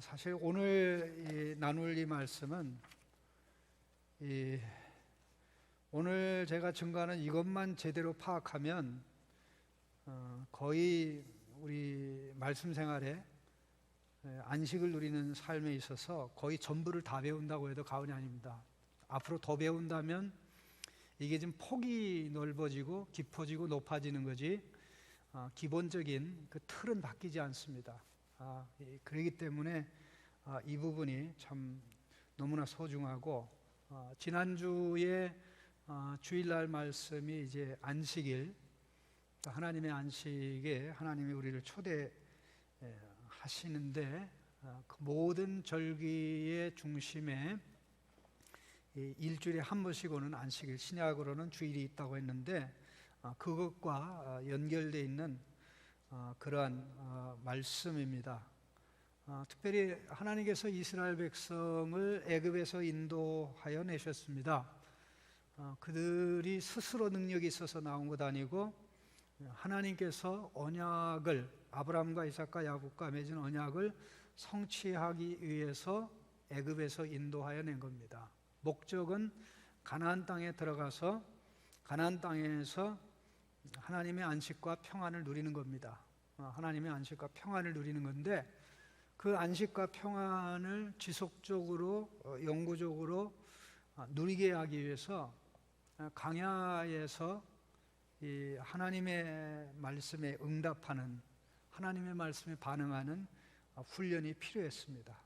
사실 오늘 나눌 이 말씀은 오늘 제가 증거하는 이것만 제대로 파악하면 거의 우리 말씀 생활에 안식을 누리는 삶에 있어서 거의 전부를 다 배운다고 해도 과언이 아닙니다. 앞으로 더 배운다면 이게 좀 폭이 넓어지고 깊어지고 높아지는 거지 기본적인 그 틀은 바뀌지 않습니다. 그렇기 때문에 이 부분이 참 너무나 소중하고 지난주에 주일날 말씀이 이제 안식일, 하나님의 안식에 하나님이 우리를 초대하시는데 그 모든 절기의 중심에 일주일에 한 번씩 오는 안식일, 신약으로는 주일이 있다고 했는데 그것과 연결되어 있는 그러한 말씀입니다. 특별히 하나님께서 이스라엘 백성을 애굽에서 인도하여 내셨습니다. 그들이 스스로 능력이 있어서 나온 것 아니고 하나님께서 언약을 아브라함과 이삭과 야곱과 맺은 언약을 성취하기 위해서 애굽에서 인도하여 낸 겁니다. 목적은 가나안 땅에 들어가서 가나안 땅에서 하나님의 안식과 평안을 누리는 겁니다. 하나님의 안식과 평안을 누리는 건데 그 안식과 평안을 지속적으로 영구적으로 누리게 하기 위해서 광야에서 이 하나님의 말씀에 응답하는, 하나님의 말씀에 반응하는 훈련이 필요했습니다.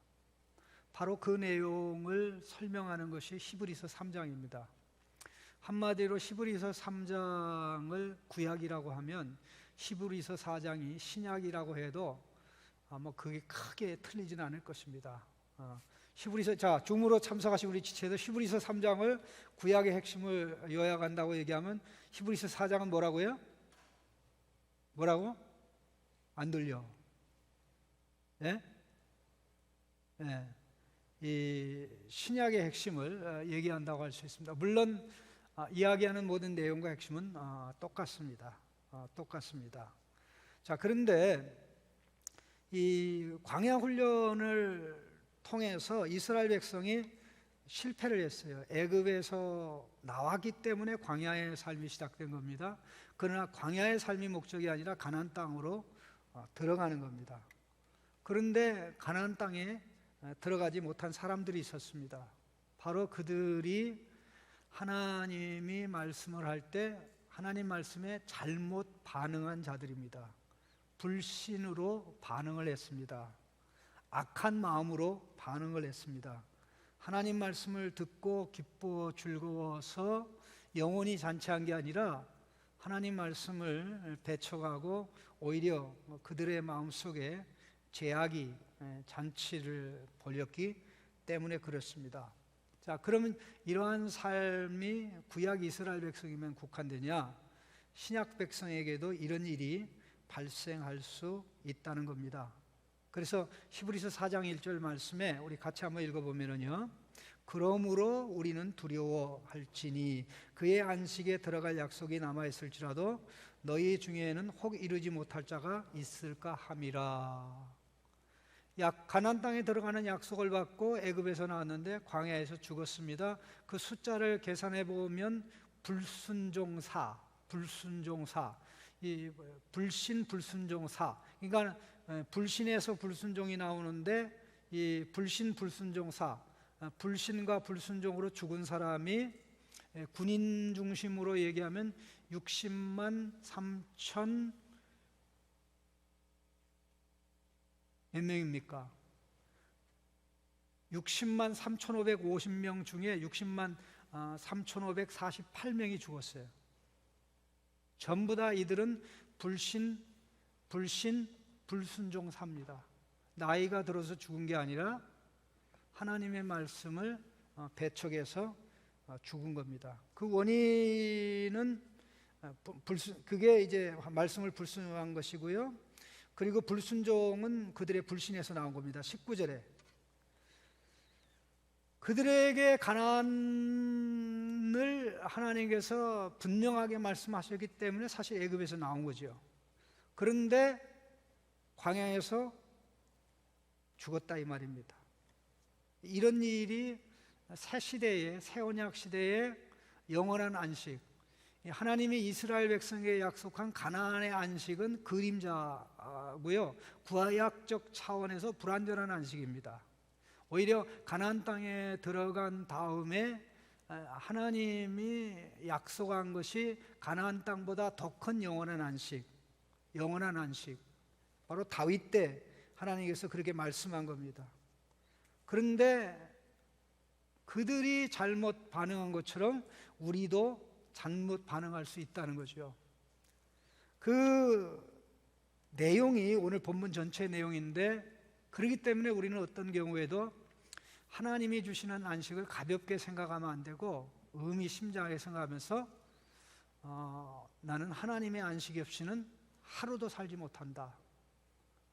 바로 그 내용을 설명하는 것이 히브리서 3장입니다. 한마디로 히브리서 3장을 구약이라고 하면 히브리서 4장이 신약이라고 해도 그게 크게 틀리지는 않을 것입니다. 히브리서 줌으로 참석하신 우리 지체도 히브리서 3장을 구약의 핵심을 요약한다고 얘기하면 히브리서 4장은 뭐라고요? 뭐라고? 안 들려. 예? 예. 이 신약의 핵심을 얘기한다고 할 수 있습니다. 물론 이야기하는 모든 내용과 핵심은 똑같습니다. 똑같습니다. 그런데 이 광야 훈련을 통해서 이스라엘 백성이 실패를 했어요. 애굽에서 나왔기 때문에 광야의 삶이 시작된 겁니다. 그러나 광야의 삶이 목적이 아니라 가나안 땅으로 들어가는 겁니다. 그런데 가나안 땅에 들어가지 못한 사람들이 있었습니다. 바로 그들이 하나님이 말씀을 할 때 하나님 말씀에 잘못 반응한 자들입니다. 불신으로 반응을 했습니다. 악한 마음으로 반응을 했습니다. 하나님 말씀을 듣고 기뻐 즐거워서 영혼이 잔치한 게 아니라 하나님 말씀을 배척하고 오히려 그들의 마음속에 죄악이 잔치를 벌였기 때문에 그렇습니다. 그러면 이러한 삶이 구약 이스라엘 백성이면 국한되냐? 신약 백성에게도 이런 일이 발생할 수 있다는 겁니다. 그래서 히브리서 4장 1절 말씀에 우리 같이 한번 읽어보면요, 그러므로 우리는 두려워할지니 그의 안식에 들어갈 약속이 남아있을지라도 너희 중에는 혹 이루지 못할 자가 있을까 함이라. 가나안 땅에 들어가는 약속을 받고 애굽에서 나왔는데 광야에서 죽었습니다. 그 숫자를 계산해 보면 불순종사, 이 불신, 불순종사. 그러니까 불신에서 불순종이 나오는데 이 불신, 불순종사, 불신과 불순종으로 죽은 사람이 군인 중심으로 얘기하면 60만 3천 몇 명입니까? 60만 3,550명 중에 60만 3,548명이 죽었어요. 전부 다 이들은 불신, 불순종사입니다. 나이가 들어서 죽은 게 아니라 하나님의 말씀을 배척해서 죽은 겁니다. 그 원인은 그게 이제 말씀을 불순종한 것이고요. 그리고 불순종은 그들의 불신에서 나온 겁니다. 19절에 그들에게 가나안을 하나님께서 분명하게 말씀하셨기 때문에 사실 애굽에서 나온 거죠. 그런데 광야에서 죽었다 이 말입니다. 이런 일이 새 시대에, 새 언약 시대에 영원한 안식, 하나님이 이스라엘 백성에게 약속한 가나안의 안식은 그림자고요, 구약적 차원에서 불완전한 안식입니다. 오히려 가나안 땅에 들어간 다음에 하나님이 약속한 것이 가나안 땅보다 더 큰 영원한 안식, 영원한 안식, 바로 다윗 때 하나님께서 그렇게 말씀한 겁니다. 그런데 그들이 잘못 반응한 것처럼 우리도 잘못 반응할 수 있다는 거죠. 그 내용이 오늘 본문 전체 내용인데, 그렇기 때문에 우리는 어떤 경우에도 하나님이 주시는 안식을 가볍게 생각하면 안 되고 의미심장하게 생각하면서 나는 하나님의 안식이 없이는 하루도 살지 못한다.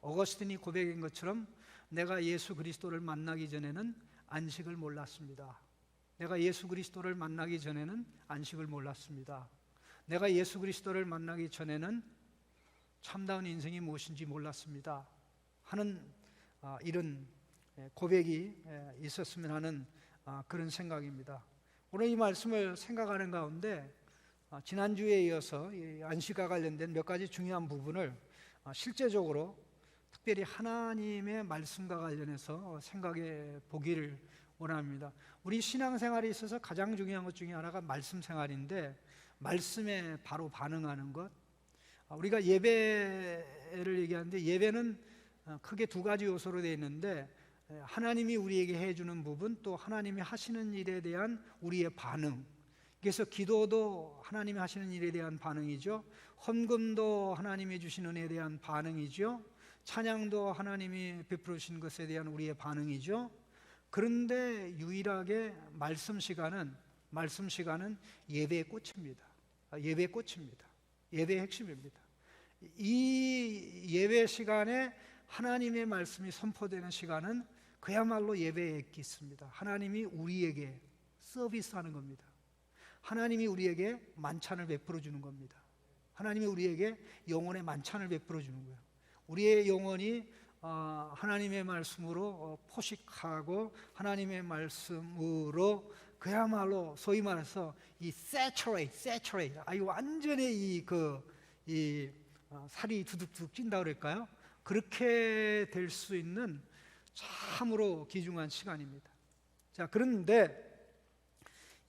어거스틴이 고백한 것처럼 내가 예수 그리스도를 만나기 전에는 안식을 몰랐습니다. 내가 예수 그리스도를 만나기 전에는 안식을 몰랐습니다. 내가 예수 그리스도를 만나기 전에는 참다운 인생이 무엇인지 몰랐습니다 하는 이런 고백이 있었으면 하는 그런 생각입니다. 오늘 이 말씀을 생각하는 가운데 지난주에 이어서 안식과 관련된 몇 가지 중요한 부분을 실제적으로 특별히 하나님의 말씀과 관련해서 생각해 보기를 원합니다. 우리 신앙생활에 있어서 가장 중요한 것 중에 하나가 말씀 생활인데, 말씀에 바로 반응하는 것. 우리가 예배를 얘기하는데 예배는 크게 두 가지 요소로 되어 있는데, 하나님이 우리에게 해주는 부분, 또 하나님이 하시는 일에 대한 우리의 반응. 그래서 기도도 하나님이 하시는 일에 대한 반응이죠. 헌금도 하나님이 주시는 은혜에 대한 반응이죠. 찬양도 하나님이 베풀어 주신 것에 대한 우리의 반응이죠. 그런데 유일하게 말씀 시간은 예배의 꽃입니다. 예배의 꽃입니다. 예배의 핵심입니다. 이 예배 시간에 하나님의 말씀이 선포되는 시간은 그야말로 예배에 있습니다. 하나님이 우리에게 서비스하는 겁니다. 하나님이 우리에게 만찬을 베풀어 주는 겁니다. 하나님이 우리에게 영혼의 만찬을 베풀어 주는 거예요. 우리의 영혼이 하나님의 말씀으로 포식하고 하나님의 말씀으로 그야말로 소위 말해서 이 saturate, 완전히 이 살이 두둑두둑 찐다 그럴까요? 그렇게 될 수 있는 참으로 귀중한 시간입니다. 자, 그런데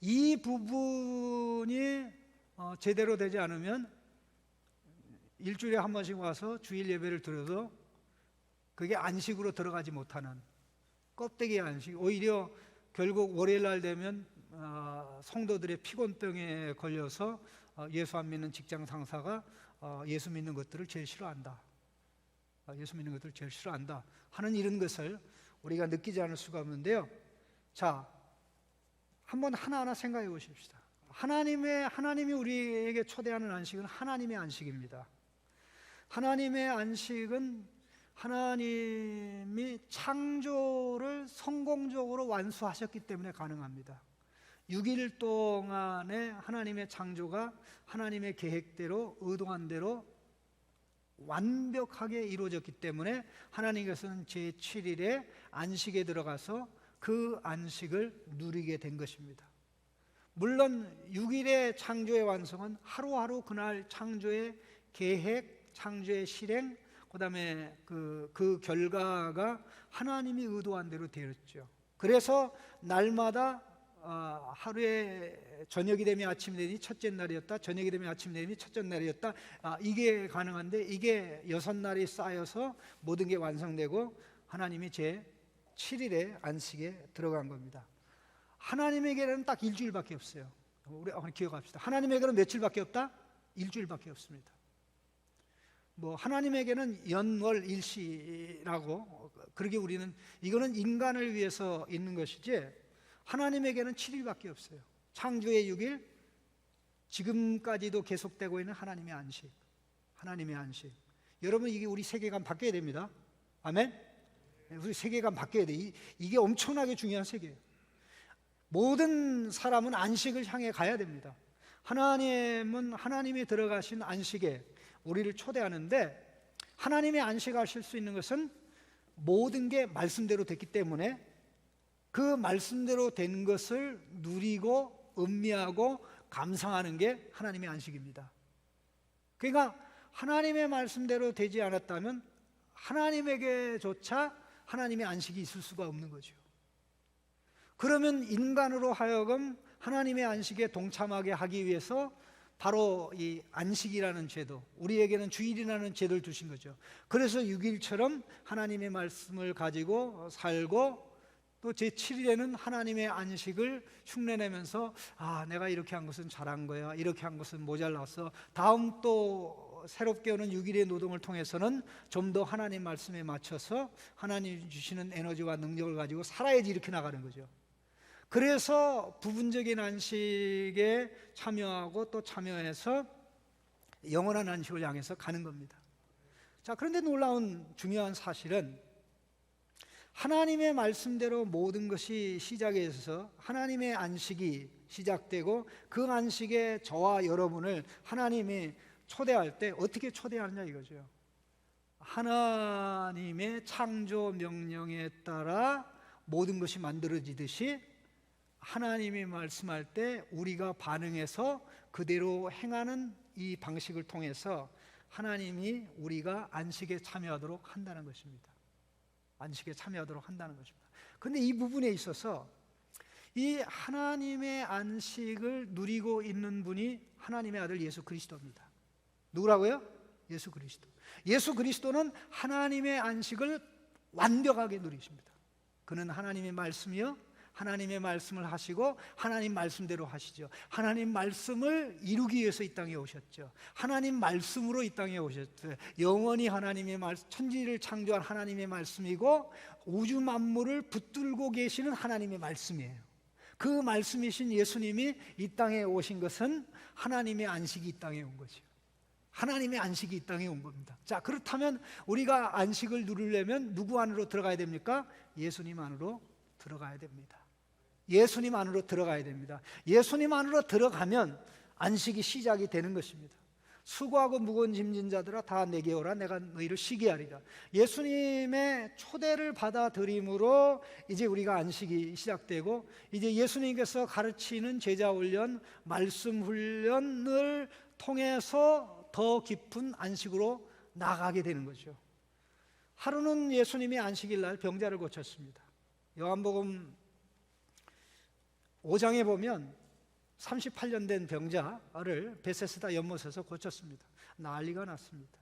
이 부분이 제대로 되지 않으면 일주일에 한 번씩 와서 주일 예배를 드려도 그게 안식으로 들어가지 못하는 껍데기 안식, 오히려 결국 월요일 날 되면 성도들의 피곤병에 걸려서 예수 안 믿는 직장 상사가 예수 믿는 것들을 제일 싫어한다. 예수 믿는 것들을 제일 싫어한다 하는 이런 것을 우리가 느끼지 않을 수가 없는데요. 자, 한번 하나하나 생각해 보십시다. 하나님이 우리에게 초대하는 안식은 하나님의 안식입니다. 하나님의 안식은 하나님이 창조를 성공적으로 완수하셨기 때문에 가능합니다. 6일 동안의 하나님의 창조가 하나님의 계획대로, 의도한 대로 완벽하게 이루어졌기 때문에 하나님께서는 제7일에 안식에 들어가서 그 안식을 누리게 된 것입니다. 물론 6일의 창조의 완성은 하루하루 그날 창조의 계획, 창조의 실행, 그 다음에 그 결과가 하나님이 의도한 대로 되었죠. 그래서 날마다 하루에 저녁이 되면 아침이 되니 첫째 날이었다, 저녁이 되면 아침이 되니 첫째 날이었다, 이게 가능한데 이게 6날이 쌓여서 모든 게 완성되고 하나님이 제 7일에 안식에 들어간 겁니다. 하나님에게는 딱 일주일밖에 없어요. 우리 기억합시다. 하나님에게는 며칠밖에 없다? 일주일밖에 없습니다. 하나님에게는 연월 일시라고, 그러게 우리는 이거는 인간을 위해서 있는 것이지 하나님에게는 7일밖에 없어요. 창조의 6일, 지금까지도 계속되고 있는 하나님의 안식. 하나님의 안식. 여러분, 이게 우리 세계관 바뀌어야 됩니다. 아멘? 우리 세계관 바뀌어야 돼. 이게 엄청나게 중요한 세계예요. 모든 사람은 안식을 향해 가야 됩니다. 하나님은 하나님이 들어가신 안식에 우리를 초대하는데, 하나님의 안식하실 수 있는 것은 모든 게 말씀대로 됐기 때문에 그 말씀대로 된 것을 누리고 음미하고 감상하는 게 하나님의 안식입니다. 그러니까 하나님의 말씀대로 되지 않았다면 하나님에게조차 하나님의 안식이 있을 수가 없는 거죠. 그러면 인간으로 하여금 하나님의 안식에 동참하게 하기 위해서 바로 이 안식이라는 제도, 우리에게는 주일이라는 제도를 주신 거죠. 그래서 6일처럼 하나님의 말씀을 가지고 살고 또 제7일에는 하나님의 안식을 흉내내면서 내가 이렇게 한 것은 잘한 거야, 이렇게 한 것은 모자랐어, 다음 또 새롭게 오는 6일의 노동을 통해서는 좀 더 하나님 말씀에 맞춰서 하나님 주시는 에너지와 능력을 가지고 살아야지, 이렇게 나가는 거죠. 그래서 부분적인 안식에 참여하고 또 참여해서 영원한 안식을 향해서 가는 겁니다. 자, 그런데 놀라운 중요한 사실은 하나님의 말씀대로 모든 것이 시작해서 하나님의 안식이 시작되고 그 안식에 저와 여러분을 하나님이 초대할 때 어떻게 초대하느냐 이거죠. 하나님의 창조 명령에 따라 모든 것이 만들어지듯이 하나님이 말씀할 때 우리가 반응해서 그대로 행하는 이 방식을 통해서 하나님이 우리가 안식에 참여하도록 한다는 것입니다. 안식에 참여하도록 한다는 것입니다. 그런데 이 부분에 있어서 이 하나님의 안식을 누리고 있는 분이 하나님의 아들 예수 그리스도입니다. 누구라고요? 예수 그리스도. 예수 그리스도는 하나님의 안식을 완벽하게 누리십니다. 그는 하나님의 말씀이요, 하나님의 말씀을 하시고 하나님 말씀대로 하시죠. 하나님 말씀을 이루기 위해서 이 땅에 오셨죠. 하나님 말씀으로 이 땅에 오셨죠. 영원히 하나님의 말씀, 천지를 창조한 하나님의 말씀이고 우주 만물을 붙들고 계시는 하나님의 말씀이에요. 그 말씀이신 예수님이 이 땅에 오신 것은 하나님의 안식이 이 땅에 온 거죠. 하나님의 안식이 이 땅에 온 겁니다. 자, 그렇다면 우리가 안식을 누리려면 누구 안으로 들어가야 됩니까? 예수님 안으로 들어가야 됩니다. 예수님 안으로 들어가야 됩니다. 예수님 안으로 들어가면 안식이 시작이 되는 것입니다. 수고하고 무거운 짐진 자들아 다 내게 오라, 내가 너희를 쉬게 하리라. 예수님의 초대를 받아들임으로 이제 우리가 안식이 시작되고 이제 예수님께서 가르치는 제자 훈련, 말씀 훈련을 통해서 더 깊은 안식으로 나가게 되는 거죠. 하루는 예수님이 안식일 날 병자를 고쳤습니다. 요한복음 5장에 보면 38년 된 병자를 베세스다 연못에서 고쳤습니다. 난리가 났습니다.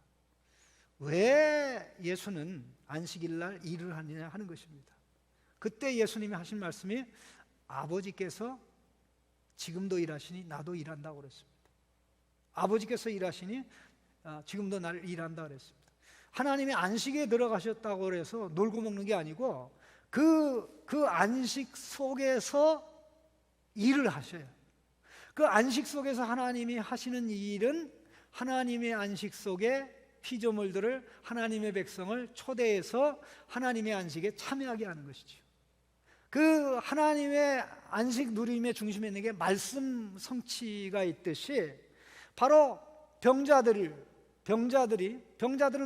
왜 예수는 안식일 날 일을 하느냐 하는 것입니다. 그때 예수님이 하신 말씀이 아버지께서 지금도 일하시니 나도 일한다고 그랬습니다. 아버지께서 일하시니 지금도 나를 일한다 그랬습니다. 하나님의 안식에 들어가셨다고 그래서 놀고 먹는 게 아니고 그 안식 속에서 일을 하셔요. 그 안식 속에서 하나님이 하시는 일은 하나님의 안식 속에 피조물들을, 하나님의 백성을 초대해서 하나님의 안식에 참여하게 하는 것이죠. 그 하나님의 안식 누림의 중심에 있는 게 말씀 성취가 있듯이 바로 병자들은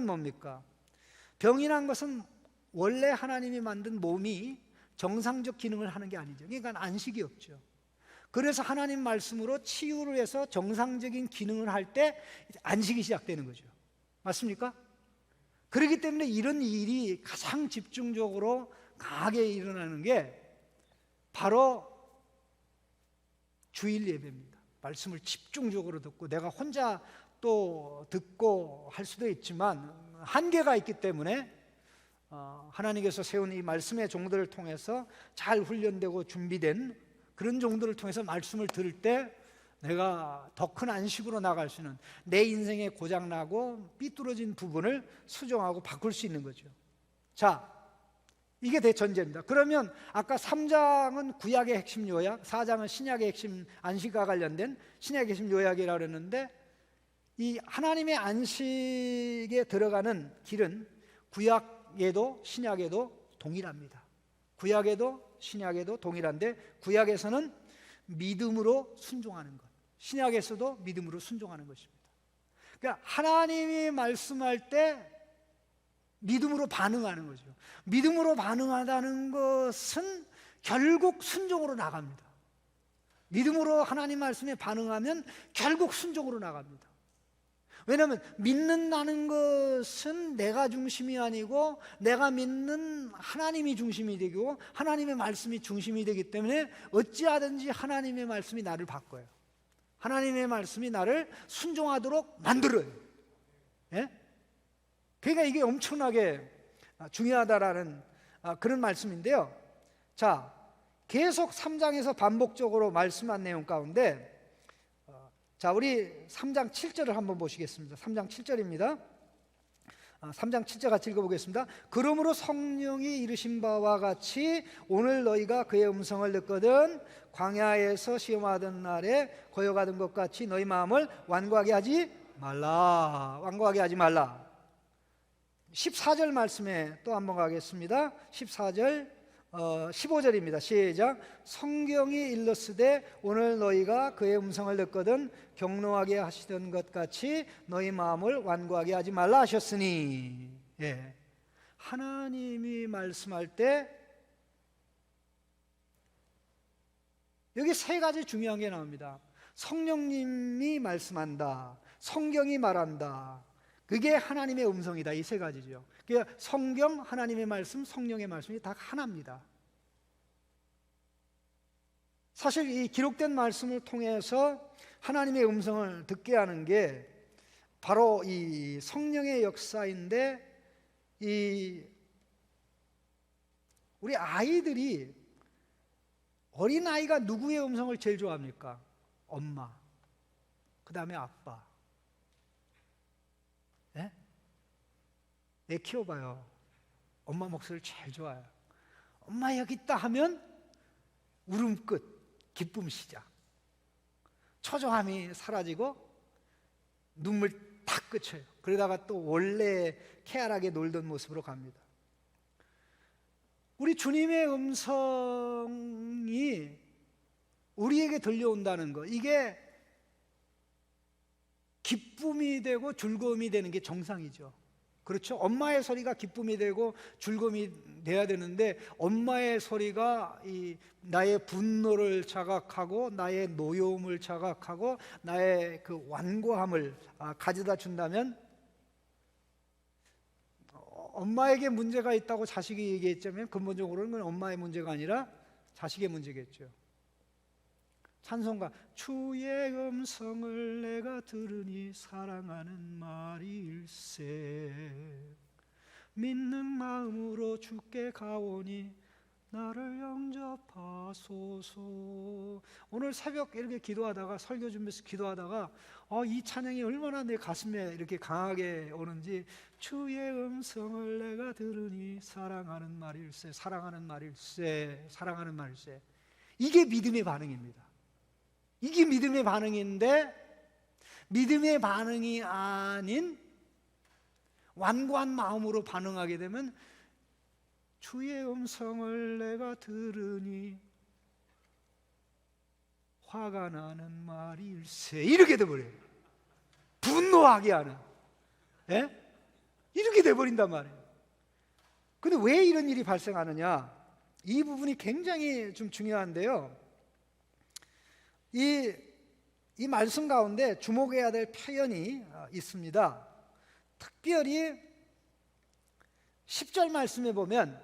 뭡니까? 병이란 것은 원래 하나님이 만든 몸이 정상적 기능을 하는 게 아니죠. 그러니까 안식이 없죠. 그래서 하나님 말씀으로 치유를 해서 정상적인 기능을 할 때 안식이 시작되는 거죠. 맞습니까? 그렇기 때문에 이런 일이 가장 집중적으로 강하게 일어나는 게 바로 주일 예배입니다. 말씀을 집중적으로 듣고, 내가 혼자 또 듣고 할 수도 있지만 한계가 있기 때문에 하나님께서 세운 이 말씀의 종들을 통해서 잘 훈련되고 준비된 그런 종들을 통해서 말씀을 들을 때 내가 더 큰 안식으로 나갈 수 있는, 내 인생에 고장나고 삐뚤어진 부분을 수정하고 바꿀 수 있는 거죠. 자, 이게 대전제입니다. 그러면 아까 3장은 구약의 핵심 요약, 4장은 신약의 핵심, 안식과 관련된 신약의 핵심 요약이라고 그랬는데, 이 하나님의 안식에 들어가는 길은 구약에도 신약에도 동일합니다. 구약에도 신약에도 동일한데, 구약에서는 믿음으로 순종하는 것, 신약에서도 믿음으로 순종하는 것입니다. 그러니까 하나님이 말씀할 때 믿음으로 반응하는 거죠. 믿음으로 반응하다는 것은 결국 순종으로 나갑니다. 믿음으로 하나님 말씀에 반응하면 결국 순종으로 나갑니다. 왜냐하면 믿는다는 것은 내가 중심이 아니고 내가 믿는 하나님이 중심이 되고 하나님의 말씀이 중심이 되기 때문에 어찌하든지 하나님의 말씀이 나를 바꿔요. 하나님의 말씀이 나를 순종하도록 만들어요. 예? 그러니까 이게 엄청나게 중요하다라는 그런 말씀인데요. 자, 계속 3장에서 반복적으로 말씀한 내용 가운데 자, 우리 3장 7절을 한번 보시겠습니다. 3장 7절입니다. 3장 7절 같이 읽어보겠습니다. 그러므로 성령이 이르신 바와 같이 오늘 너희가 그의 음성을 듣거든 광야에서 시험하던 날에 거여가던 것 같이 너희 마음을 완고하게 하지 말라. 완고하게 하지 말라. 14절 말씀에 또 한번 가겠습니다. 14절 15절입니다. 시작. 성경이 일렀으되 오늘 너희가 그의 음성을 듣거든 경노하게 하시던 것 같이 너희 마음을 완고하게 하지 말라 하셨으니. 예. 하나님이 말씀할 때 여기 세 가지 중요한 게 나옵니다. 성령님이 말씀한다, 성경이 말한다, 그게 하나님의 음성이다. 이 세 가지죠. 그러니까 성경, 하나님의 말씀, 성령의 말씀이 다 하나입니다. 사실 이 기록된 말씀을 통해서 하나님의 음성을 듣게 하는 게 바로 이 성령의 역사인데, 이 우리 아이들이, 어린 아이가 누구의 음성을 제일 좋아합니까? 엄마, 그 다음에 아빠. 예? 애 키워봐요. 엄마 목소리를 제일 좋아해요. 엄마 여기 있다 하면 울음 끝, 기쁨 시작. 초조함이 사라지고 눈물 탁 그쳐요. 그러다가 또 원래 쾌활하게 놀던 모습으로 갑니다. 우리 주님의 음성이 우리에게 들려온다는 것, 이게 기쁨이 되고 즐거움이 되는 게 정상이죠. 그렇죠? 엄마의 소리가 기쁨이 되고 즐거움이 돼야 되는데, 엄마의 소리가 나의 분노를 자각하고 나의 노여움을 자각하고 나의 그 완고함을 가져다 준다면, 엄마에게 문제가 있다고 자식이 얘기했자면 근본적으로는 그건 엄마의 문제가 아니라 자식의 문제겠죠. 찬송가, 주의 음성을 내가 들으니 사랑하는 말일세, 믿는 마음으로 주께 가오니 나를 영접하소서. 오늘 새벽 이렇게 기도하다가, 설교 준비해서 기도하다가 이 찬양이 얼마나 내 가슴에 이렇게 강하게 오는지, 주의 음성을 내가 들으니 사랑하는 말일세, 사랑하는 말일세, 사랑하는 말일세. 이게 믿음의 반응입니다. 이게 믿음의 반응인데, 믿음의 반응이 아닌 완고한 마음으로 반응하게 되면 주의 음성을 내가 들으니 화가 나는 말일세, 이렇게 돼버려요. 분노하게 하는, 예? 이렇게 돼버린단 말이에요. 근데 왜 이런 일이 발생하느냐, 이 부분이 굉장히 좀 중요한데요. 이 말씀 가운데 주목해야 될 표현이 있습니다. 특별히 10절 말씀에 보면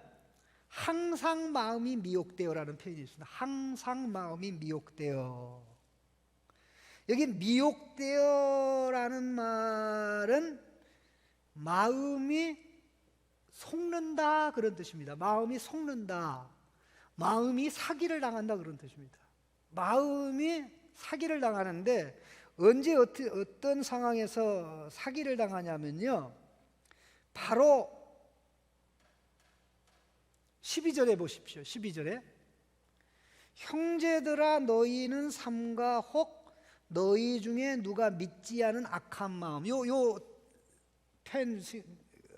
항상 마음이 미혹되어라는 표현이 있습니다. 항상 마음이 미혹되어. 여기 미혹되어라는 말은 마음이 속는다 그런 뜻입니다. 마음이 속는다, 마음이 사기를 당한다 그런 뜻입니다. 마음이 사기를 당하는데, 언제 어떤 상황에서 사기를 당하냐면요, 바로 12절에 보십시오. 12절에 형제들아 너희는 삼가 혹 너희 중에 누가 믿지 않은 악한 마음, 요 펜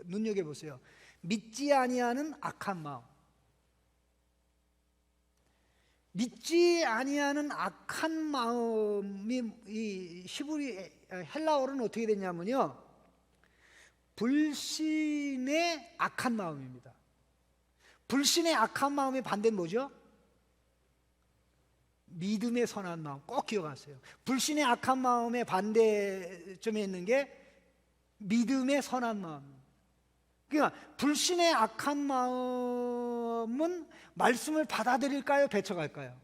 눈여겨보세요. 믿지 아니하는 악한 마음. 믿지 아니하는 악한 마음이 이 히브리 헬라어로는 어떻게 되냐면요, 불신의 악한 마음입니다. 불신의 악한 마음의 반대는 뭐죠? 믿음의 선한 마음. 꼭 기억하세요. 불신의 악한 마음의 반대점에 있는 게 믿음의 선한 마음. 그러니까 불신의 악한 마음은 말씀을 받아들일까요? 배척할까요?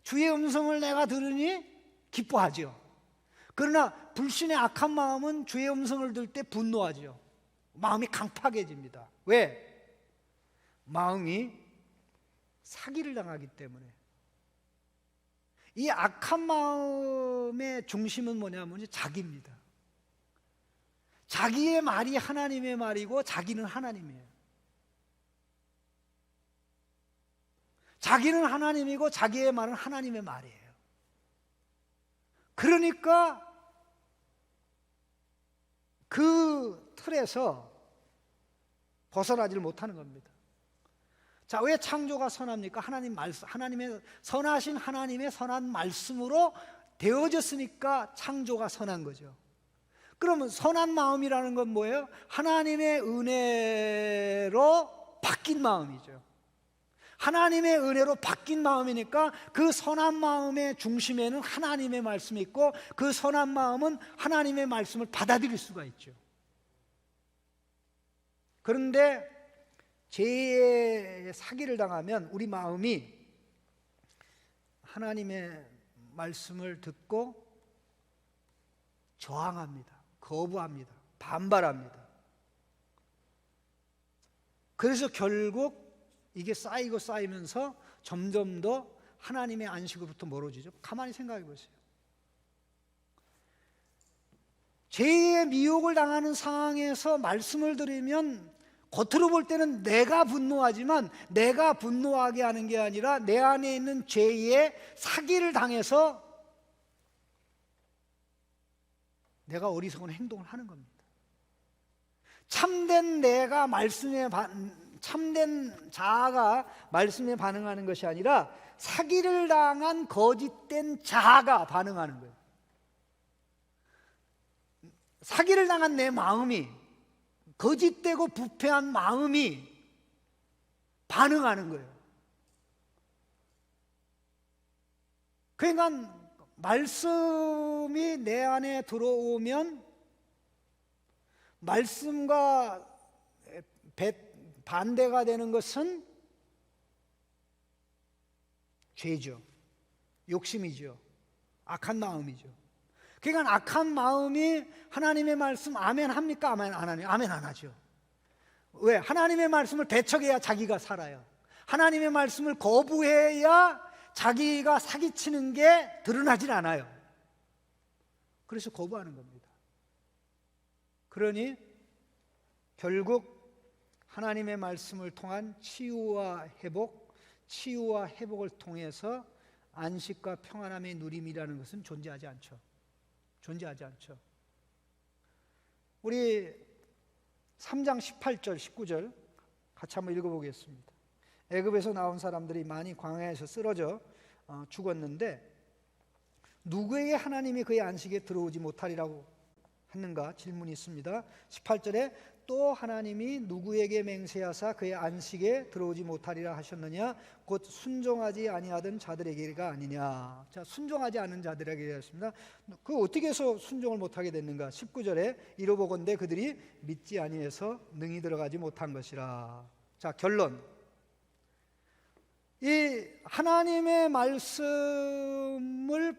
주의 음성을 내가 들으니 기뻐하죠. 그러나 불신의 악한 마음은 주의 음성을 들을 때 분노하죠. 마음이 강팍해집니다. 왜? 마음이 사기를 당하기 때문에. 이 악한 마음의 중심은 뭐냐면 자기입니다. 자기의 말이 하나님의 말이고 자기는 하나님이에요. 자기는 하나님이고 자기의 말은 하나님의 말이에요. 그러니까 그 틀에서 벗어나지를 못하는 겁니다. 자, 왜 창조가 선합니까? 하나님의 선하신 하나님의 선한 말씀으로 되어졌으니까 창조가 선한 거죠. 그러면 선한 마음이라는 건 뭐예요? 하나님의 은혜로 바뀐 마음이죠. 하나님의 은혜로 바뀐 마음이니까 그 선한 마음의 중심에는 하나님의 말씀이 있고 그 선한 마음은 하나님의 말씀을 받아들일 수가 있죠. 그런데 죄의 사기를 당하면 우리 마음이 하나님의 말씀을 듣고 저항합니다. 거부합니다. 반발합니다. 그래서 결국 이게 쌓이고 쌓이면서 점점 더 하나님의 안식으로부터 멀어지죠. 가만히 생각해 보세요. 죄의 미혹을 당하는 상황에서 말씀을 들으면 겉으로 볼 때는 내가 분노하지만 내가 분노하게 하는 게 아니라 내 안에 있는 죄의 사기를 당해서 내가 어리석은 행동을 하는 겁니다. 참된 참된 자아가 말씀에 반응하는 것이 아니라 사기를 당한 거짓된 자아가 반응하는 거예요. 사기를 당한 내 마음이, 거짓되고 부패한 마음이 반응하는 거예요. 그러니까 말씀이 내 안에 들어오면 말씀과 반대가 되는 것은 죄죠. 욕심이죠. 악한 마음이죠. 그러니까 악한 마음이 하나님의 말씀 아멘 합니까? 아멘 안 하나요? 아멘 안 하죠. 왜? 하나님의 말씀을 배척해야 자기가 살아요. 하나님의 말씀을 거부해야 자기가 사기치는 게 드러나질 않아요. 그래서 거부하는 겁니다. 그러니 결국 하나님의 말씀을 통한 치유와 회복을 통해서 안식과 평안함의 누림이라는 것은 존재하지 않죠. 우리 3장 18절 19절 같이 한번 읽어보겠습니다. 애굽에서 나온 사람들이 많이 광야에서 쓰러져 죽었는데 누구에게 하나님이 그의 안식에 들어오지 못하리라고 했는가 질문이 있습니다. 18절에 또 하나님이 누구에게 맹세하사 그의 안식에 들어오지 못하리라 하셨느냐? 곧 순종하지 아니하던 자들에게가 아니냐. 자, 순종하지 않은 자들에게 했습니다. 그 어떻게 해서 순종을 못하게 됐는가? 19절에 이로보건대 그들이 믿지 아니해서 능히 들어가지 못한 것이라. 자, 결론. 이 하나님의 말씀을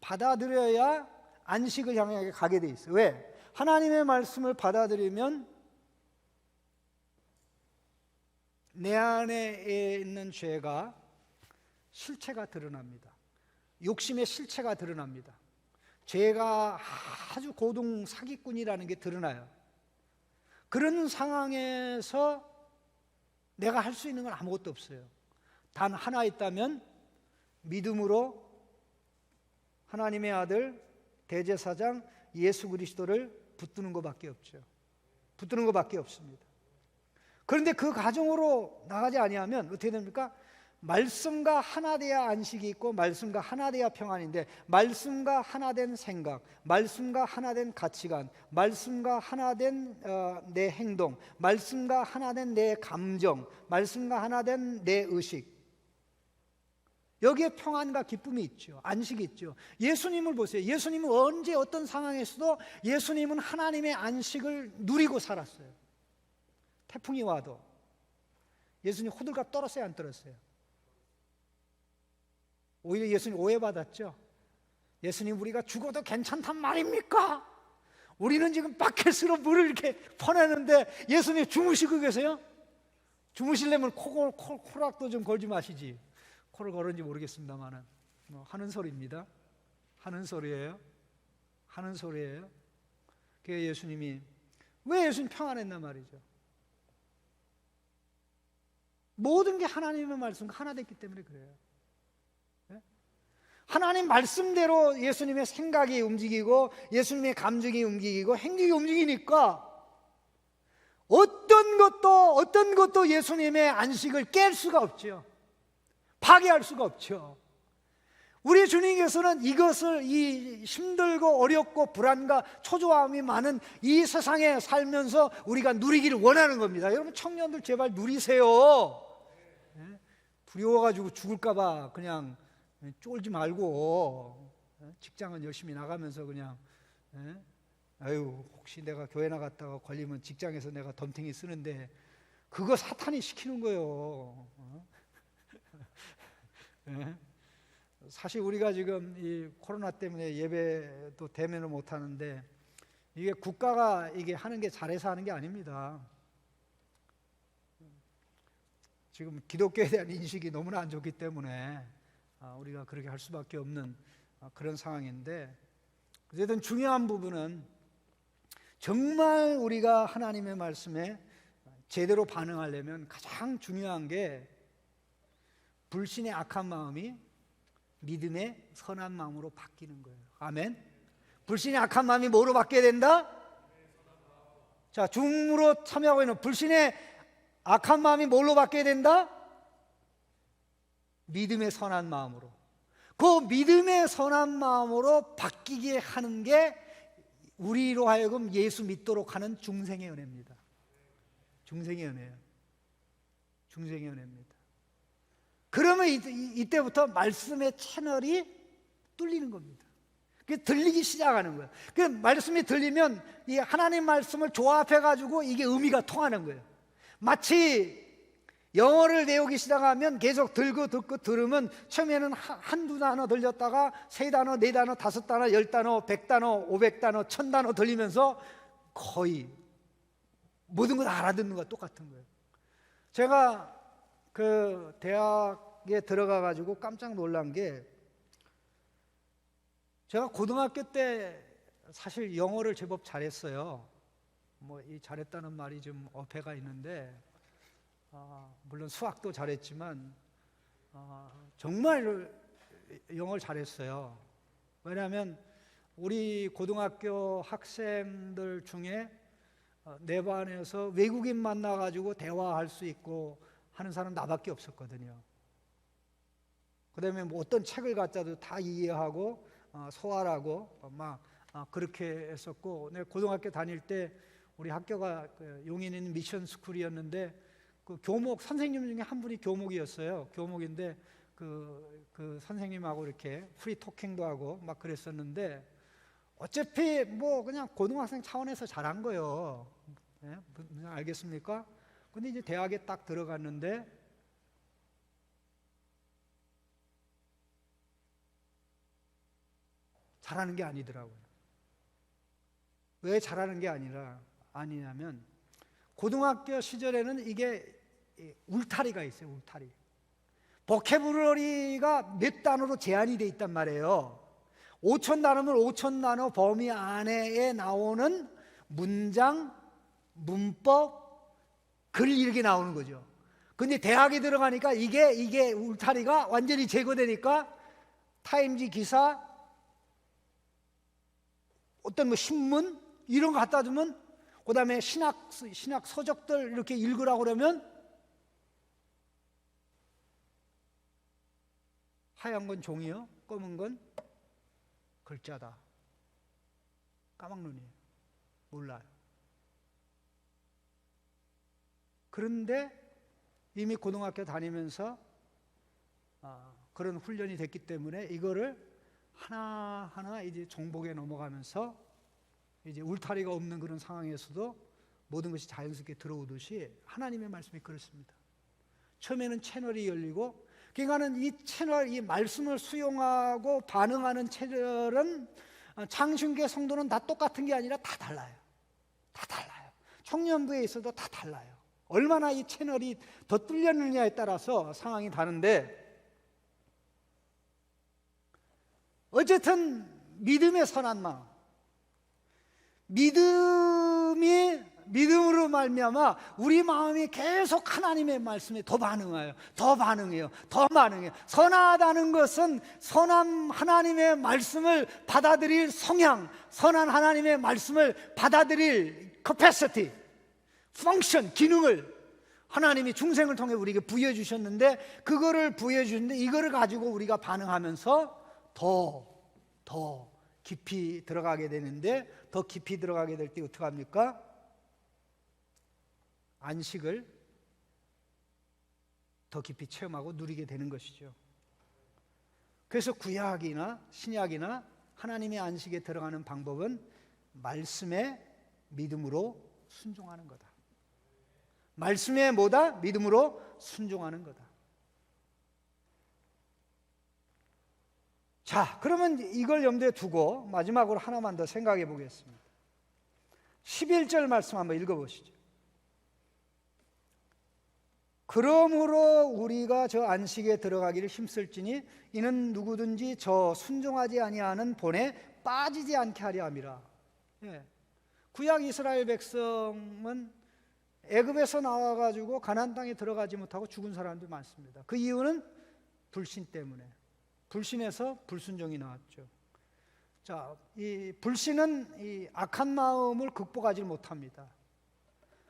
받아들여야 안식을 향해 가게 돼 있어요. 왜? 하나님의 말씀을 받아들이면 내 안에 있는 죄가 실체가 드러납니다. 욕심의 실체가 드러납니다. 죄가 아주 고등 사기꾼이라는 게 드러나요. 그런 상황에서 내가 할 수 있는 건 아무것도 없어요. 단 하나 있다면 믿음으로 하나님의 아들 대제사장 예수 그리스도를 붙드는 것밖에 없죠. 붙드는 것밖에 없습니다. 그런데 그 과정으로 나가지 아니하면 어떻게 됩니까? 말씀과 하나 돼야 안식이 있고 말씀과 하나 돼야 평안인데, 말씀과 하나 된 생각, 말씀과 하나 된 가치관, 말씀과 하나 된 내 행동, 말씀과 하나 된 내 감정, 말씀과 하나 된 내 의식, 여기에 평안과 기쁨이 있죠. 안식이 있죠. 예수님을 보세요. 예수님은 언제 어떤 상황에서도 예수님은 하나님의 안식을 누리고 살았어요. 태풍이 와도 예수님 호들갑 떨었어요, 안 떨었어요? 오히려 예수님 오해받았죠. 예수님, 우리가 죽어도 괜찮단 말입니까? 우리는 지금 바켓으로 물을 이렇게 퍼내는데 예수님 주무시고 계세요? 주무시려면 코락도 좀 걸지 마시지. 코를 걸은지 모르겠습니다만은 하는 소리입니다. 하는 소리예요. 하는 소리예요. 그게 예수님이, 왜 예수님 평안했단 말이죠? 모든 게 하나님의 말씀과 하나 됐기 때문에 그래요. 하나님 말씀대로 예수님의 생각이 움직이고 예수님의 감정이 움직이고 행동이 움직이니까 어떤 것도 예수님의 안식을 깰 수가 없죠. 파괴할 수가 없죠. 우리 주님께서는 이것을, 이 힘들고 어렵고 불안과 초조함이 많은 이 세상에 살면서 우리가 누리기를 원하는 겁니다. 여러분, 청년들 제발 누리세요. 두려워가지고 죽을까 봐 그냥 쫄지 말고 직장은 열심히 나가면서 그냥 아유, 혹시 내가 교회 나갔다가 걸리면 직장에서 내가 덤탱이 쓰는데 그거 사탄이 시키는 거예요. 사실 우리가 지금 이 코로나 때문에 예배도 대면을 못 하는데 이게 국가가 이게 하는 게 잘해서 하는 게 아닙니다. 지금 기독교에 대한 인식이 너무나 안 좋기 때문에 우리가 그렇게 할 수밖에 없는 그런 상황인데, 어쨌든 중요한 부분은 정말 우리가 하나님의 말씀에 제대로 반응하려면 가장 중요한 게 불신의 악한 마음이 믿음의 선한 마음으로 바뀌는 거예요. 아멘. 불신의 악한 마음이 뭐로 바뀌어야 된다? 자, 중으로 참여하고 있는 불신의 악한 마음이 뭘로 바뀌어야 된다? 믿음의 선한 마음으로. 그 믿음의 선한 마음으로 바뀌게 하는 게 우리로 하여금 예수 믿도록 하는 중생의 은혜입니다. 중생의 은혜예요. 중생의 은혜입니다. 그러면 이때부터 말씀의 채널이 뚫리는 겁니다. 그게 들리기 시작하는 거예요. 그 말씀이 들리면 이 하나님 말씀을 조합해가지고 이게 의미가 통하는 거예요. 마치 영어를 배우기 시작하면 계속 듣고 들으면 처음에는 한두 단어 들렸다가 세 단어, 네 단어, 다섯 단어, 열 단어, 100단어, 500단어, 1000단어 들리면서 거의 모든 걸 알아듣는 것과 똑같은 거예요. 제가 그 대학에 들어가 가지고 깜짝 놀란 게, 제가 고등학교 때 사실 영어를 제법 잘했어요. 뭐 이 잘했다는 말이 좀 어폐가 있는데, 물론 수학도 잘했지만 정말 영어를 잘했어요. 왜냐하면 우리 고등학교 학생들 중에 내 반에서 외국인 만나가지고 대화할 수 있고 하는 사람 나밖에 없었거든요. 그 다음에 뭐 어떤 책을 갖다도 다 이해하고 소화하고 막 그렇게 했었고, 내가 고등학교 다닐 때 우리 학교가 용인에 있는 미션 스쿨이었는데 그 교목 선생님 중에 한 분이 교목이었어요. 교목인데 그 선생님하고 이렇게 프리 토킹도 하고 막 그랬었는데, 어차피 뭐 그냥 고등학생 차원에서 잘한 거예요. 네? 알겠습니까? 근데 이제 대학에 딱 들어갔는데 잘하는 게 아니더라고요. 왜 잘하는 게 아니냐면 고등학교 시절에는 이게 울타리가 있어요. 울타리. 보캐블러리가 몇 단어로 제한이 돼 있단 말이에요. 5000단어면 5000단어 범위 안에 나오는 문장, 문법, 글 이렇게 나오는 거죠. 근데 대학에 들어가니까 이게 울타리가 완전히 제거되니까 타임지 기사, 어떤 뭐 신문 이런 거 갖다 주면, 그 다음에 신학 서적들 이렇게 읽으라고 그러면 하얀 건 종이요, 검은 건 글자다. 까막눈이에요. 몰라요. 그런데 이미 고등학교 다니면서 그런 훈련이 됐기 때문에 이거를 하나하나 이제 정복에 넘어가면서 이제 울타리가 없는 그런 상황에서도 모든 것이 자연스럽게 들어오듯이 하나님의 말씀이 그렇습니다. 처음에는 채널이 열리고, 그러니까는 이 채널, 이 말씀을 수용하고 반응하는 채널은 창신교회 성도는 다 똑같은 게 아니라 다 달라요. 다 달라요. 청년부에 있어도 다 달라요. 얼마나 이 채널이 더 뚫렸느냐에 따라서 상황이 다른데, 어쨌든 믿음의 선한 마음, 믿음으로 말미암아 우리 마음이 계속 하나님의 말씀에 더 반응해요. 더 반응해요. 더 반응해요. 선하다는 것은 선한 하나님의 말씀을 받아들일 성향, 선한 하나님의 말씀을 받아들일 capacity, function, 기능을 하나님이 중생을 통해 우리에게 부여해 주셨는데, 그거를 부여해 주셨는데 이거를 가지고 우리가 반응하면서 더 깊이 들어가게 되는데, 더 깊이 들어가게 될 때 어떻게 합니까? 안식을 더 깊이 체험하고 누리게 되는 것이죠. 그래서 구약이나 신약이나 하나님의 안식에 들어가는 방법은 말씀에 믿음으로 순종하는 거다. 말씀에 뭐다? 믿음으로 순종하는 거다. 자, 그러면 이걸 염두에 두고 마지막으로 하나만 더 생각해 보겠습니다. 11절 말씀 한번 읽어보시죠. 그러므로 우리가 저 안식에 들어가기를 힘쓸지니 이는 누구든지 저 순종하지 아니하는 본에 빠지지 않게 하려 함이라. 예. 구약 이스라엘 백성은 애굽에서 나와가지고 가나안 땅에 들어가지 못하고 죽은 사람들이 많습니다. 그 이유는 불신 때문에. 불신에서 불순종이 나왔죠. 자, 이 불신은 이 악한 마음을 극복하지 못합니다.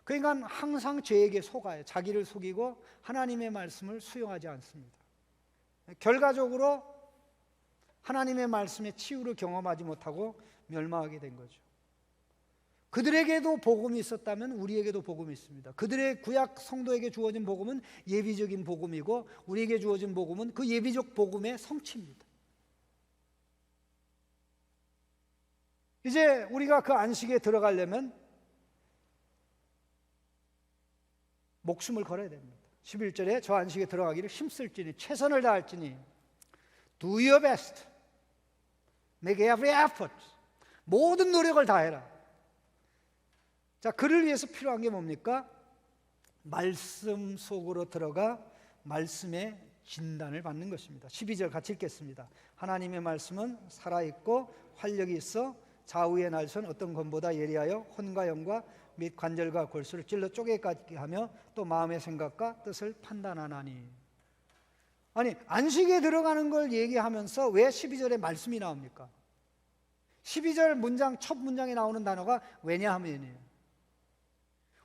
그러니까 항상 죄에게 속아요. 자기를 속이고 하나님의 말씀을 수용하지 않습니다. 결과적으로 하나님의 말씀의 치유를 경험하지 못하고 멸망하게 된 거죠. 그들에게도 복음이 있었다면 우리에게도 복음이 있습니다. 그들의 구약 성도에게 주어진 복음은 예비적인 복음이고, 우리에게 주어진 복음은 그 예비적 복음의 성취입니다. 이제 우리가 그 안식에 들어가려면 목숨을 걸어야 됩니다. 11절에 저 안식에 들어가기를 힘쓸지니 최선을 다할지니 do your best, make every effort, 모든 노력을 다해라. 자, 그를 위해서 필요한 게 뭡니까? 말씀 속으로 들어가 말씀의 진단을 받는 것입니다. 12절 같이 읽겠습니다. 하나님의 말씀은 살아있고 활력이 있어 좌우의 날선 어떤 검보다 예리하여 혼과 영과 및 관절과 골수를 찔러 쪼개까지 하며 또 마음의 생각과 뜻을 판단하나니. 아니, 안식에 들어가는 걸 얘기하면서 왜 12절에 말씀이 나옵니까? 12절 문장 첫 문장에 나오는 단어가 왜냐하면이에요.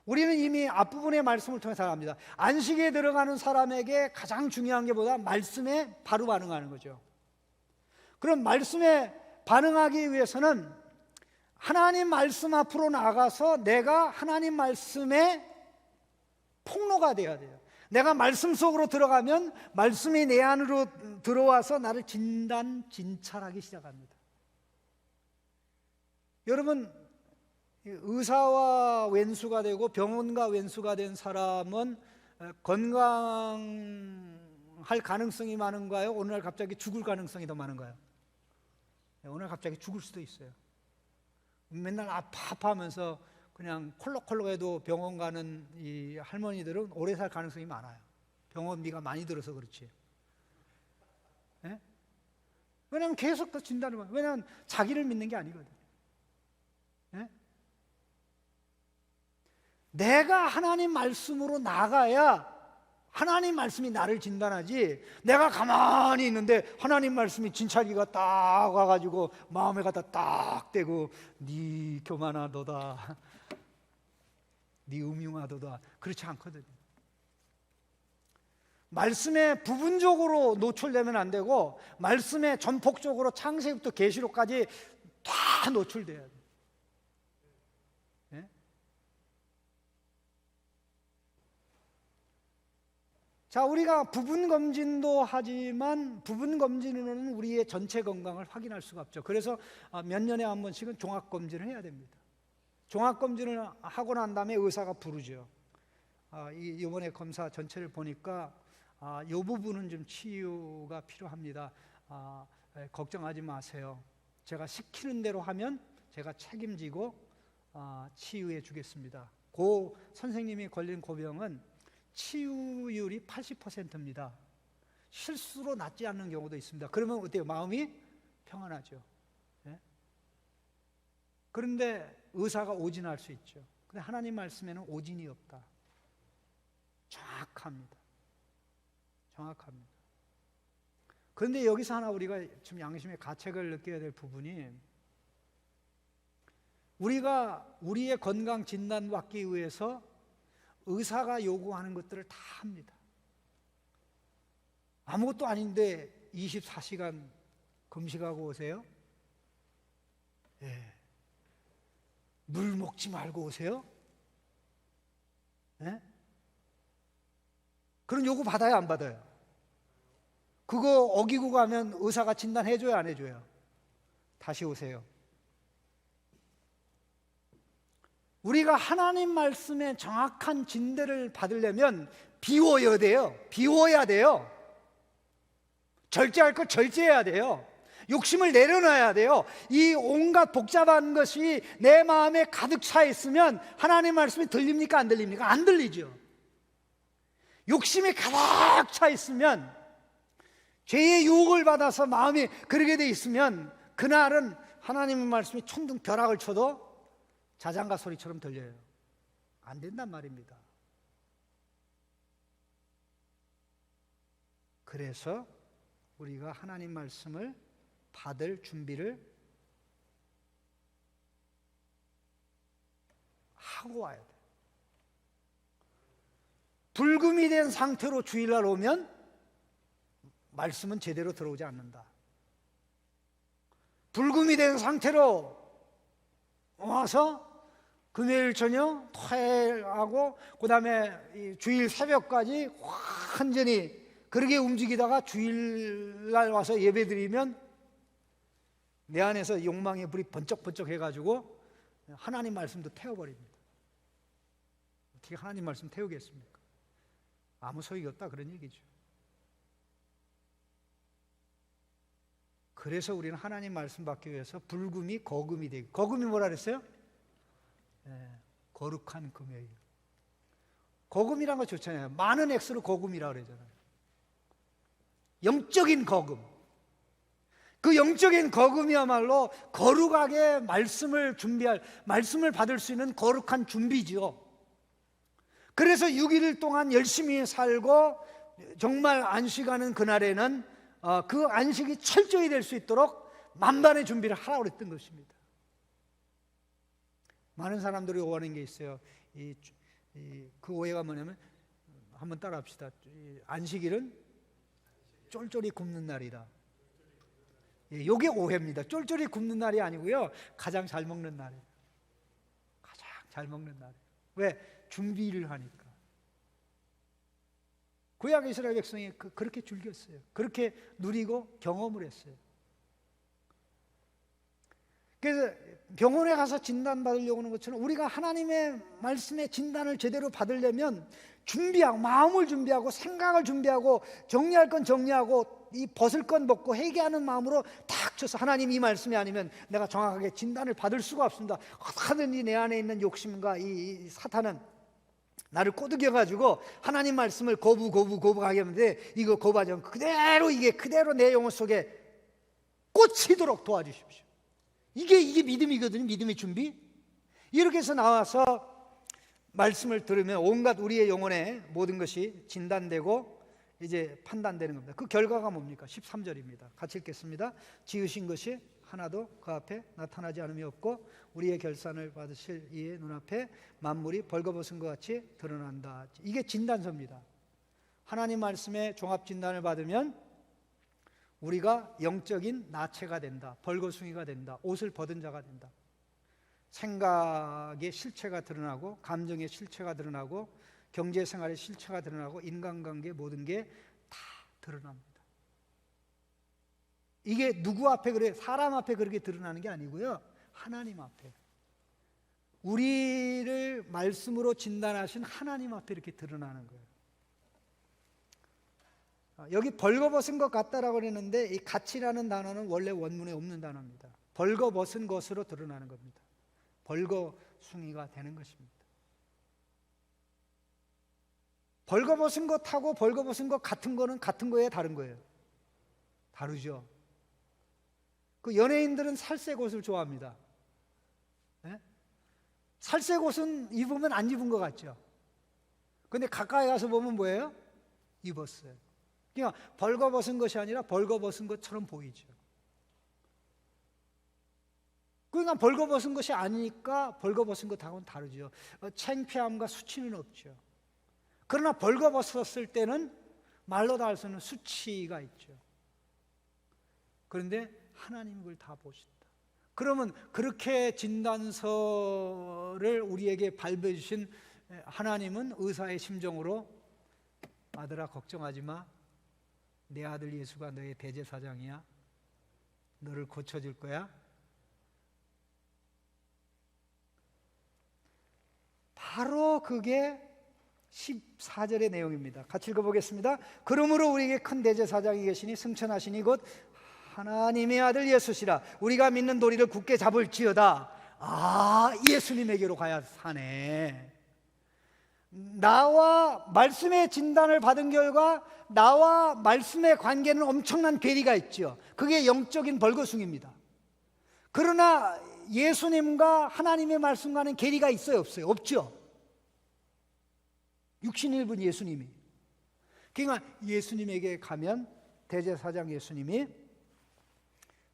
우리는 이미 앞부분의 말씀을 통해 살아갑니다. 안식에 들어가는 사람에게 가장 중요한 게 뭐다? 말씀에 바로 반응하는 거죠. 그럼 말씀에 반응하기 위해서는 하나님 말씀 앞으로 나가서 내가 하나님 말씀의 폭로가 되어야 돼요. 내가 말씀 속으로 들어가면 말씀이 내 안으로 들어와서 나를 진찰하기 시작합니다. 여러분, 의사와 왼수가 되고 병원과 왼수가 된 사람은 건강할 가능성이 많은가요? 오늘날 갑자기 죽을 가능성이 더 많은가요? 오늘 갑자기 죽을 수도 있어요. 맨날 아파하면서 그냥 콜록콜록해도 병원 가는 이 할머니들은 오래 살 가능성이 많아요. 병원비가 많이 들어서 그렇지. 네? 왜냐하면 계속 더 진단을 받아요. 왜냐하면 자기를 믿는 게 아니거든. 네? 내가 하나님 말씀으로 나가야 하나님 말씀이 나를 진단하지, 내가 가만히 있는데 하나님 말씀이 진찰기가 딱 와가지고 마음에 갖다 딱 대고 네 교만하도다, 네 음흉하도다, 그렇지 않거든요. 말씀에 부분적으로 노출되면 안 되고 말씀에 전폭적으로 창세기부터 계시록까지 다 노출돼야 돼요. 예? 자, 우리가 부분 검진도 하지만 부분 검진으로는 우리의 전체 건강을 확인할 수가 없죠. 그래서 몇 년에 한 번씩은 종합 검진을 해야 됩니다. 종합 검진을 하고 난 다음에 의사가 부르죠. 이번에 검사 전체를 보니까 이 부분은 좀 치유가 필요합니다. 걱정하지 마세요. 제가 시키는 대로 하면 제가 책임지고 치유해 주겠습니다. 고 선생님이 걸린 고병은 치유율이 80%입니다. 실수로 낫지 않는 경우도 있습니다. 그러면 어때요? 마음이 평안하죠. 예? 그런데 의사가 오진할 수 있죠. 근데 하나님 말씀에는 오진이 없다. 정확합니다. 정확합니다. 그런데 여기서 하나 우리가 좀 양심의 가책을 느껴야 될 부분이, 우리가 우리의 건강 진단받기 위해서 의사가 요구하는 것들을 다 합니다. 아무것도 아닌데 24시간 금식하고 오세요? 예. 물 먹지 말고 오세요? 예? 그런 요구 받아요, 안 받아요? 그거 어기고 가면 의사가 진단해줘요, 안 해줘요? 다시 오세요. 우리가 하나님 말씀에 정확한 진대를 받으려면 비워야 돼요. 비워야 돼요. 절제할 거 절제해야 돼요. 욕심을 내려놔야 돼요. 이 온갖 복잡한 것이 내 마음에 가득 차 있으면 하나님 말씀이 들립니까, 안 들립니까? 안 들리죠. 욕심이 가득 차 있으면, 죄의 유혹을 받아서 마음이 그러게 돼 있으면 그날은 하나님의 말씀이 천둥 벼락을 쳐도 자장가 소리처럼 들려요. 안 된단 말입니다. 그래서 우리가 하나님 말씀을 받을 준비를 하고 와야 돼요. 불금이 된 상태로 주일날 오면 말씀은 제대로 들어오지 않는다. 불금이 된 상태로 와서 금요일 저녁 토요일하고 그 다음에 주일 새벽까지 완전히 그렇게 움직이다가 주일날 와서 예배드리면 내 안에서 욕망의 불이 번쩍번쩍 해가지고 하나님 말씀도 태워버립니다. 어떻게 하나님 말씀 태우겠습니까? 아무 소용이 없다, 그런 얘기죠. 그래서 우리는 하나님 말씀 받기 위해서 불금이 거금이 되고, 거금이 뭐라 그랬어요? 거룩한 금요일. 거금이란 거 좋잖아요. 많은 X로 거금이라고 그러잖아요. 영적인 거금. 그 영적인 거금이야말로 거룩하게 말씀을 준비할, 말씀을 받을 수 있는 거룩한 준비죠. 그래서 6일 동안 열심히 살고 정말 안식하는 그날에는 그 안식이 철저히 될 수 있도록 만반의 준비를 하라고 그랬던 것입니다. 많은 사람들이 오해하는 게 있어요. 그 오해가 뭐냐면, 한번 따라 합시다. 안식일은 쫄쫄이 굶는 날이다. 이게 오해입니다. 쫄쫄이 굶는 날이 아니고요, 가장 잘 먹는 날이에요. 가장 잘 먹는 날이에요. 왜? 준비를 하니까. 구약 이스라엘 백성이 그렇게 즐겼어요. 그렇게 누리고 경험을 했어요. 그래서 병원에 가서 진단받으려고 하는 것처럼 우리가 하나님의 말씀의 진단을 제대로 받으려면 준비하고, 마음을 준비하고, 생각을 준비하고, 정리할 건 정리하고, 이 벗을 건 벗고 회개하는 마음으로 탁 쳐서, 하나님 이 말씀이 아니면 내가 정확하게 진단을 받을 수가 없습니다. 어떻게든지 내 안에 있는 욕심과 이 사탄은 나를 꼬드겨가지고 하나님 말씀을 거부하게 하는데, 이거 거부하지 않고 그대로, 이게 그대로 내 영혼 속에 꽂히도록 도와주십시오. 이게 믿음이거든요. 믿음의 준비. 이렇게 해서 나와서 말씀을 들으면 온갖 우리의 영혼의 모든 것이 진단되고 이제 판단되는 겁니다. 그 결과가 뭡니까? 13절입니다. 같이 읽겠습니다. 지으신 것이 하나도 그 앞에 나타나지 않음이 없고 우리의 결산을 받으실 이의 눈앞에 만물이 벌거벗은 것 같이 드러난다. 이게 진단서입니다. 하나님 말씀에 종합 진단을 받으면 우리가 영적인 나체가 된다, 벌거숭이가 된다, 옷을 벗은 자가 된다. 생각의 실체가 드러나고, 감정의 실체가 드러나고, 경제생활의 실체가 드러나고, 인간관계 모든 게 다 드러납니다. 이게 누구 앞에 그래? 사람 앞에 그렇게 드러나는 게 아니고요, 하나님 앞에, 우리를 말씀으로 진단하신 하나님 앞에 이렇게 드러나는 거예요. 여기 벌거벗은 것 같다라고 그랬는데, 이 같이라는 단어는 원래 원문에 없는 단어입니다. 벌거벗은 것으로 드러나는 겁니다. 벌거숭이가 되는 것입니다. 벌거벗은 것하고 벌거벗은 것 같은 거는 같은 거예요, 다른 거예요? 다르죠. 그 연예인들은 살색 옷을 좋아합니다. 네? 살색 옷은 입으면 안 입은 것 같죠. 근데 가까이 가서 보면 뭐예요? 입었어요. 그러니까 벌거벗은 것이 아니라 벌거벗은 것처럼 보이죠. 그러니까 벌거벗은 것이 아니니까 벌거벗은 것하고는 다르죠. 창피함과 수치는 없죠. 그러나 벌거벗었을 때는 말로 다 할 수 없는 수치가 있죠. 그런데 하나님이 그걸 다 보신다. 그러면 그렇게 진단서를 우리에게 발표해 주신 하나님은 의사의 심정으로, 아들아 걱정하지 마, 내 아들 예수가 너의 대제사장이야, 너를 고쳐줄 거야. 바로 그게 14절의 내용입니다. 같이 읽어보겠습니다. 그러므로 우리에게 큰 대제사장이 계시니 승천하시니 곧 하나님의 아들 예수시라. 우리가 믿는 도리를 굳게 잡을지어다. 아, 예수님에게로 가야 사네. 나와 말씀의 진단을 받은 결과 나와 말씀의 관계는 엄청난 괴리가 있죠. 그게 영적인 벌거숭이입니다. 그러나 예수님과 하나님의 말씀과는 괴리가 있어요, 없어요? 없죠. 육신일분 예수님이. 그러니까 예수님에게 가면 대제사장 예수님이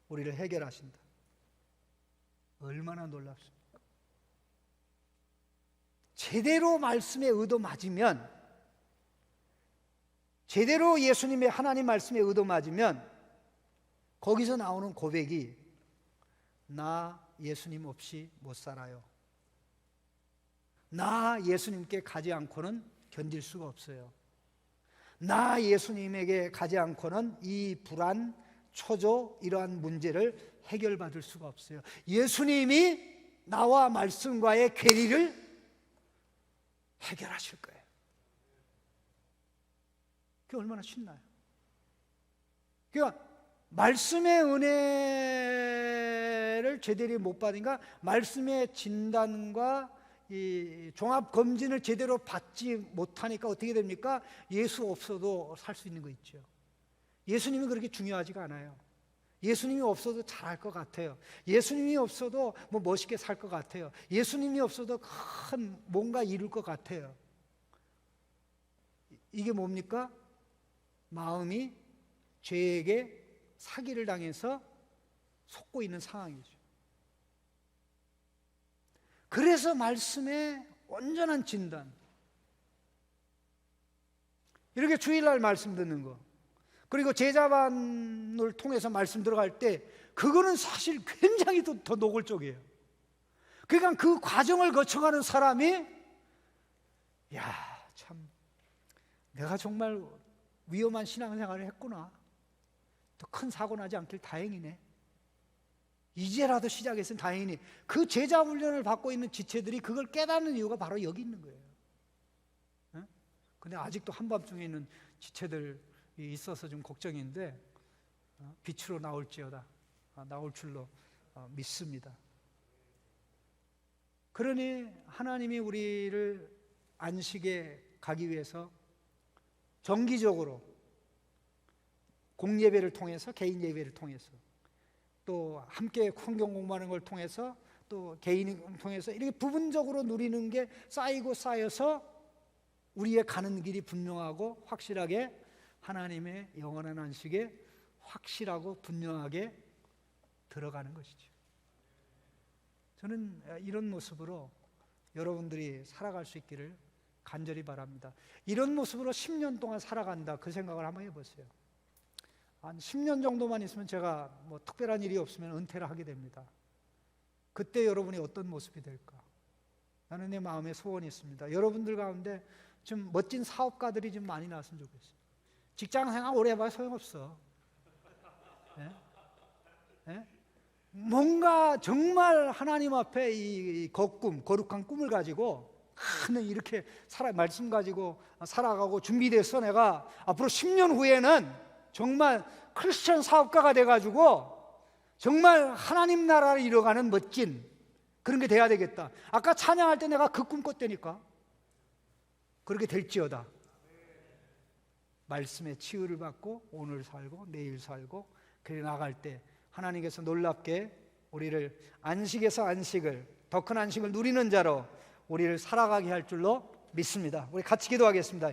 우리를 해결하신다. 얼마나 놀랍습니까? 제대로 말씀의 의도 맞으면, 제대로 예수님의 하나님 말씀의 의도 맞으면 거기서 나오는 고백이 나 예수님 없이 못 살아요. 나 예수님께 가지 않고는 견딜 수가 없어요. 나 예수님에게 가지 않고는 이 불안, 초조, 이러한 문제를 해결받을 수가 없어요. 예수님이 나와 말씀과의 괴리를 해결하실 거예요. 그게 얼마나 신나요. 그러니까 말씀의 은혜를 제대로 못 받으니까 말씀의 진단과 이 종합 검진을 제대로 받지 못하니까 어떻게 됩니까? 예수 없어도 살 수 있는 거 있죠. 예수님이 그렇게 중요하지가 않아요. 예수님이 없어도 잘할 것 같아요. 예수님이 없어도 뭐 멋있게 살 것 같아요. 예수님이 없어도 큰 뭔가 이룰 것 같아요. 이게 뭡니까? 마음이 죄에게 사기를 당해서 속고 있는 상황이죠. 그래서 말씀의 온전한 진단, 이렇게 주일날 말씀 듣는 거, 그리고 제자반을 통해서 말씀 들어갈 때 그거는 사실 굉장히 더 노골적이에요. 그러니까 그 과정을 거쳐가는 사람이, 야, 참 내가 정말 위험한 신앙생활을 했구나, 또 큰 사고 나지 않길 다행이네, 이제라도 시작했으면 다행이니, 그 제자 훈련을 받고 있는 지체들이 그걸 깨닫는 이유가 바로 여기 있는 거예요. 근데 아직도 한밤중에 있는 지체들이 있어서 좀 걱정인데 빛으로 나올지어다, 나올 줄로 믿습니다. 그러니 하나님이 우리를 안식에 가기 위해서 정기적으로 공예배를 통해서, 개인 예배를 통해서, 또 함께 성경 공부하는 걸 통해서, 또 개인을 통해서 이렇게 부분적으로 누리는 게 쌓이고 쌓여서 우리의 가는 길이 분명하고 확실하게 하나님의 영원한 안식에 확실하고 분명하게 들어가는 것이죠. 저는 이런 모습으로 여러분들이 살아갈 수 있기를 간절히 바랍니다. 이런 모습으로 10년 동안 살아간다, 그 생각을 한번 해보세요. 한 10년 정도만 있으면 제가 뭐 특별한 일이 없으면 은퇴를 하게 됩니다. 그때 여러분이 어떤 모습이 될까? 나는 내 마음에 소원이 있습니다. 여러분들 가운데 좀 멋진 사업가들이 좀 많이 나왔으면 좋겠어요. 직장생활 오래 해봐야 소용없어. 예? 예? 뭔가 정말 하나님 앞에 이 거룩한 꿈을 가지고 하는 이렇게 말씀 가지고 살아가고 준비돼서 내가 앞으로 10년 후에는 정말 크리스천 사업가가 돼가지고 정말 하나님 나라를 이뤄가는 멋진 그런 게 돼야 되겠다. 아까 찬양할 때 내가 그 꿈 꿨다니까. 그렇게 될지어다. 말씀의 치유를 받고 오늘 살고 내일 살고 그래 나갈 때 하나님께서 놀랍게 우리를 안식에서 안식을, 더 큰 안식을 누리는 자로 우리를 살아가게 할 줄로 믿습니다. 우리 같이 기도하겠습니다.